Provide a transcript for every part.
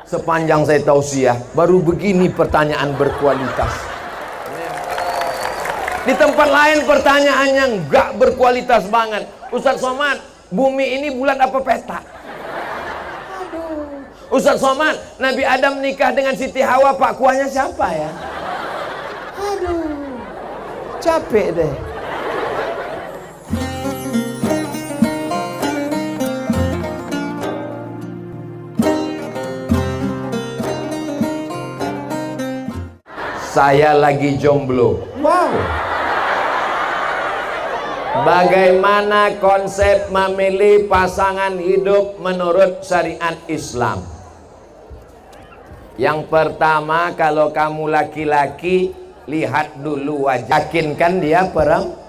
sepanjang saya tausiah, baru begini pertanyaan berkualitas. Di tempat lain pertanyaannya nggak berkualitas banget. Ustadz Somad, bumi ini bulat apa peta? Ustadz Somad, Nabi Adam nikah dengan Siti Hawa, Pak Kuahnya siapa ya? Aduh, capek deh. Saya lagi jomblo. Wow. Bagaimana konsep memilih pasangan hidup menurut syariat Islam? Yang pertama, kalau kamu laki-laki, lihat dulu wajah. Yakinkan dia perempuan.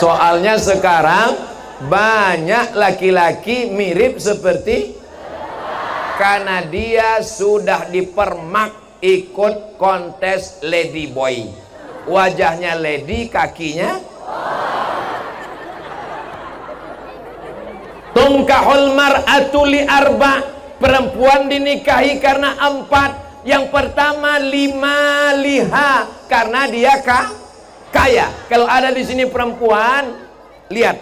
Soalnya sekarang banyak laki-laki mirip seperti, karena dia sudah dipermak ikut kontes lady boy. Wajahnya lady, kakinya tungkahul mar'atu li arba. Perempuan dinikahi karena 4. Yang pertama lima liha, karena dia kaya. Kalau ada di sini perempuan, lihat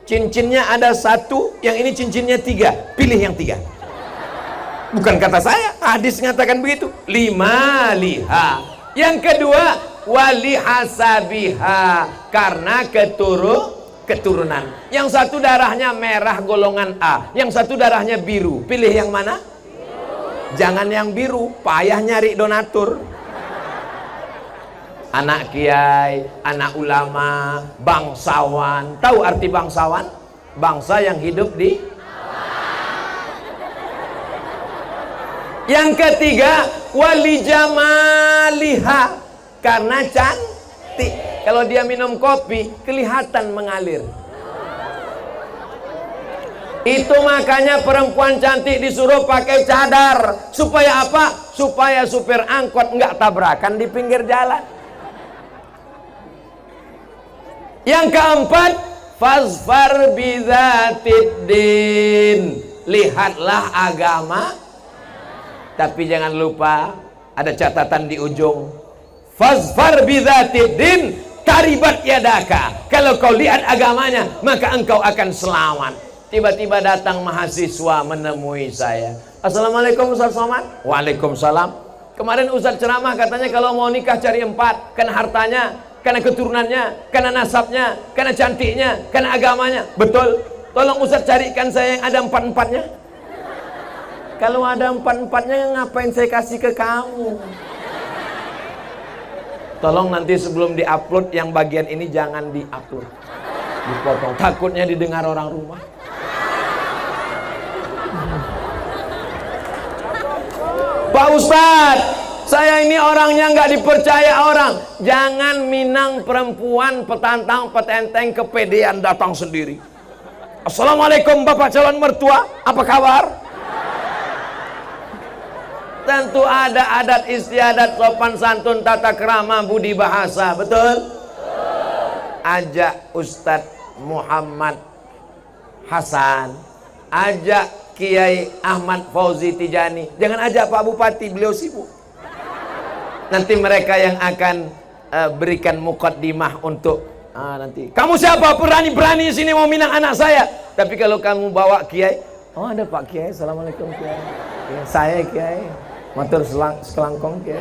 cincinnya ada 1, yang ini cincinnya 3, pilih yang 3. Bukan kata saya, hadis mengatakan begitu. 5 liha. Yang kedua wali hasabiha, karena keturunan. Yang satu darahnya merah golongan A, yang satu darahnya biru. Pilih yang mana? Jangan yang biru, payah nyari donatur. Anak kiai, anak ulama, bangsawan. Tahu arti bangsawan? Bangsa yang hidup di. Yang ketiga wali jamaliha, karena cantik. Kalau dia minum kopi kelihatan mengalir. Itu makanya perempuan cantik disuruh pakai cadar. Supaya apa? Supaya supir angkot nggak tabrakan di pinggir jalan. Yang keempat, fazfar bidzatiddin. Lihatlah agama. Tapi jangan lupa, ada catatan di ujung. Fazfar bidzatiddin taribat yadaka. Kalau kau lihat agamanya, maka engkau akan selamat. Tiba-tiba datang mahasiswa menemui saya. Assalamualaikum Ustaz Somad. Waalaikumsalam. Kemarin Ustaz ceramah katanya kalau mau nikah cari 4, karena hartanya, karena keturunannya, karena nasabnya, karena cantiknya, karena agamanya. Betul. Tolong Ustaz carikan saya yang ada 4-4-nya. Kalau ada 4-4-nya, ngapain saya kasih ke kamu? Tolong nanti sebelum diupload yang bagian ini jangan diupload, dipotong, takutnya didengar orang rumah. Pak Ustadz, saya ini orangnya nggak dipercaya orang. Jangan minang perempuan petantang petenteng kepedean datang sendiri. Assalamualaikum Bapak calon mertua, apa kabar? Tentu ada adat istiadat, sopan santun, tata krama, budi bahasa, betul? Ajak Ustadz Muhammad Hasan, ajak Kiai Ahmad Fauzi Tijani. Jangan ajak Pak Bupati, beliau sibuk. Nanti mereka yang akan berikan muqaddimah untuk nanti. Kamu siapa? Berani-berani sini mau minang anak saya. Tapi kalau kamu bawa Kiai, oh ada Pak Kiai, Assalamualaikum Kiai. Ya, saya Kiai. Matur sekelangkong Kiai.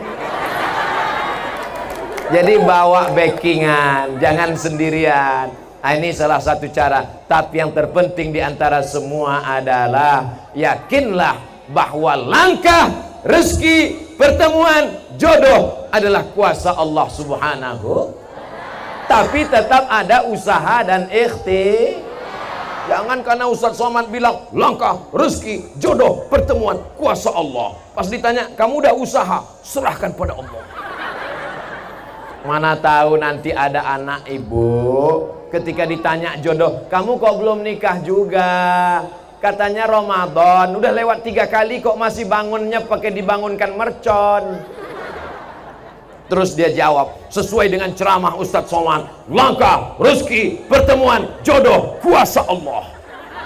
Jadi bawa backingan, jangan sendirian. Nah, ini salah satu cara. Tapi yang terpenting di antara semua adalah yakinlah bahwa langkah rezeki, pertemuan, jodoh adalah kuasa Allah Subhanahu. Tapi tetap ada usaha dan ikhtiar. Jangan karena Ustadz Somad bilang langkah, rezeki, jodoh, pertemuan, kuasa Allah. Pas ditanya, kamu udah usaha, serahkan pada Allah. Mana tahu nanti ada anak ibu, ketika ditanya jodoh, kamu kok belum nikah juga? Katanya Ramadan, udah lewat 3 kali kok masih bangunnya pakai dibangunkan mercon. Terus dia jawab sesuai dengan ceramah Ustadz Somad, langkah, rezeki, pertemuan, jodoh, kuasa Allah.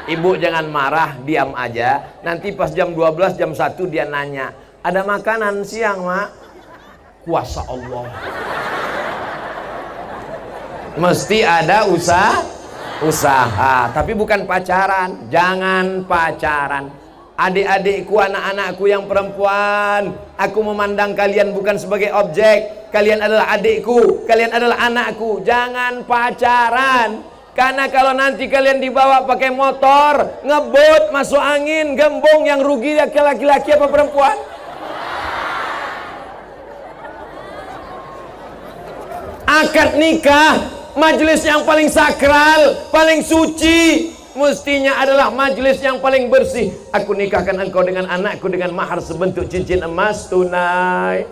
Ibu jangan marah, diam aja. Nanti pas jam 12, jam 1 dia nanya, ada makanan siang, Mak? Kuasa Allah. Mesti ada usaha. Tapi bukan pacaran. Jangan pacaran. Adik-adikku, anak-anakku yang perempuan, aku memandang kalian bukan sebagai objek. Kalian adalah adikku, kalian adalah anakku. Jangan pacaran. Karena kalau nanti kalian dibawa pakai motor, ngebut, masuk angin, gembung, yang rugi laki-laki apa perempuan? Akad nikah, majelis yang paling sakral, paling suci, mestinya adalah majelis yang paling bersih. Aku nikahkan engkau dengan anakku dengan mahar sebentuk cincin emas tunai.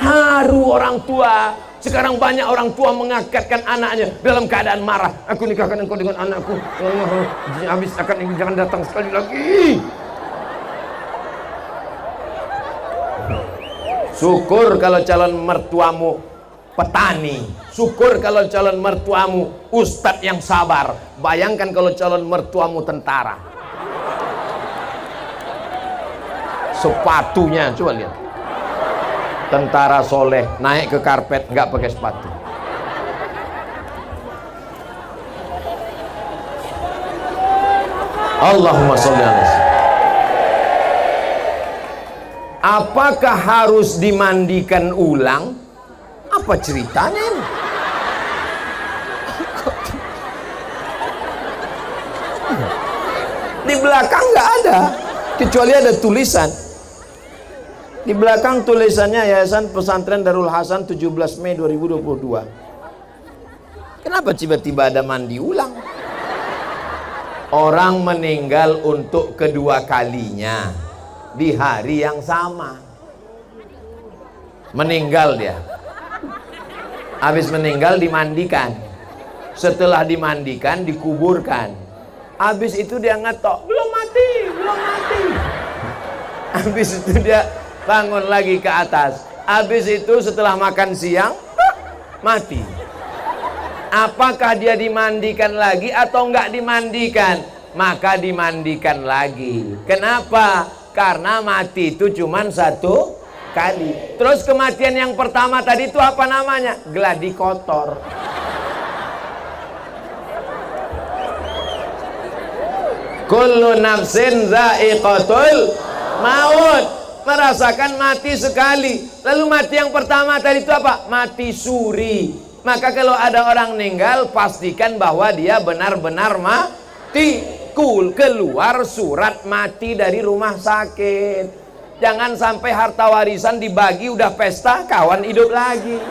Haru orang tua. Sekarang banyak orang tua mengakadkan anaknya dalam keadaan marah. Aku nikahkan engkau dengan anakku. Habis akad ini jangan datang sekali lagi. Syukur kalau calon mertuamu petani. Syukur kalau calon mertuamu ustadz yang sabar. Bayangkan kalau calon mertuamu tentara. Sepatunya coba lihat. Tentara soleh naik ke karpet nggak pakai sepatu. Allahumma sholli ala sayyidina. Apakah harus dimandikan ulang? Apa ceritanya ini? Di belakang nggak ada, kecuali ada tulisan. Di belakang tulisannya Yayasan Pesantren Darul Hasan 17 Mei 2022. Kenapa tiba-tiba ada mandi ulang? Orang meninggal untuk kedua kalinya di hari yang sama. Meninggal dia. Habis meninggal dimandikan. Setelah dimandikan dikuburkan. Habis itu dia ngetok, belum mati. Habis itu dia bangun lagi ke atas. Habis itu setelah makan siang mati. Apakah dia dimandikan lagi atau enggak dimandikan? Maka dimandikan lagi. Kenapa? Karena mati itu cuma satu kali. Terus kematian yang pertama tadi itu apa namanya? Gladi kotor. Kullu nafsin za'iqatul maut. Merasakan mati sekali. Lalu mati yang pertama tadi itu apa? Mati suri. Maka kalau ada orang meninggal, pastikan bahwa dia benar-benar mati. Keluar surat mati dari rumah sakit. Jangan sampai harta warisan dibagi udah pesta, kawan hidup lagi.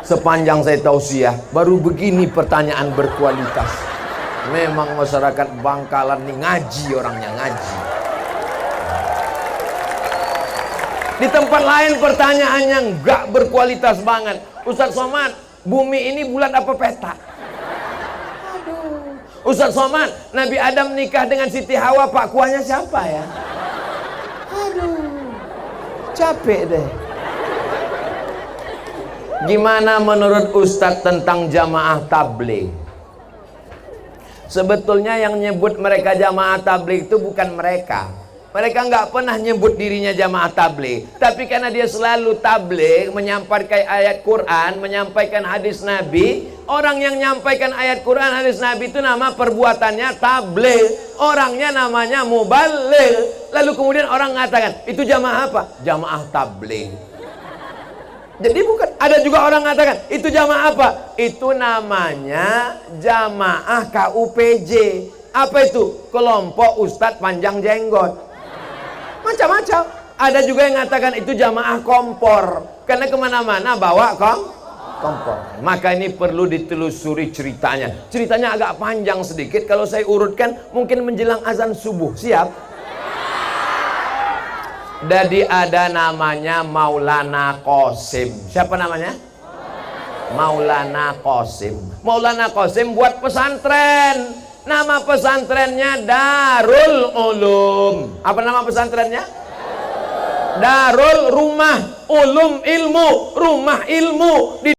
Sepanjang saya tausiah, baru begini pertanyaan berkualitas. Memang masyarakat Bangkalan nih ngaji, orangnya ngaji. Di tempat lain pertanyaannya nggak berkualitas banget. Ustadz Somad, bumi ini bulat apa peta? Aduh. Ustadz Somad, Nabi Adam nikah dengan Siti Hawa, pak kuahnya siapa ya? Aduh, capek deh. Gimana menurut Ustadz tentang jamaah tabligh? Sebetulnya yang nyebut mereka jamaah tabligh itu bukan mereka. Mereka nggak pernah nyebut dirinya jamaah tabligh. Tapi karena dia selalu tabligh, menyampaikan ayat Quran, menyampaikan hadis Nabi. Orang yang menyampaikan ayat Quran, hadis Nabi itu nama perbuatannya tabligh. Orangnya namanya mubaligh. Lalu kemudian orang mengatakan, itu jamaah apa? Jamaah tabligh. Jadi bukan, ada juga orang mengatakan itu jamaah apa? Itu namanya jamaah KUPJ. Apa itu? Kelompok Ustadz Panjang Jenggot. Macam-macam. Ada juga yang mengatakan itu jamaah kompor. Karena kemana-mana bawa kompor. Maka ini perlu ditelusuri ceritanya. Ceritanya agak panjang sedikit. Kalau saya urutkan mungkin menjelang azan subuh. Siap? Jadi ada namanya Maulana Qasim. Siapa namanya? Maulana Qasim. Maulana Qasim buat pesantren. Nama pesantrennya Darul Ulum. Apa nama pesantrennya? Darul Rumah Ulum Ilmu. Rumah ilmu.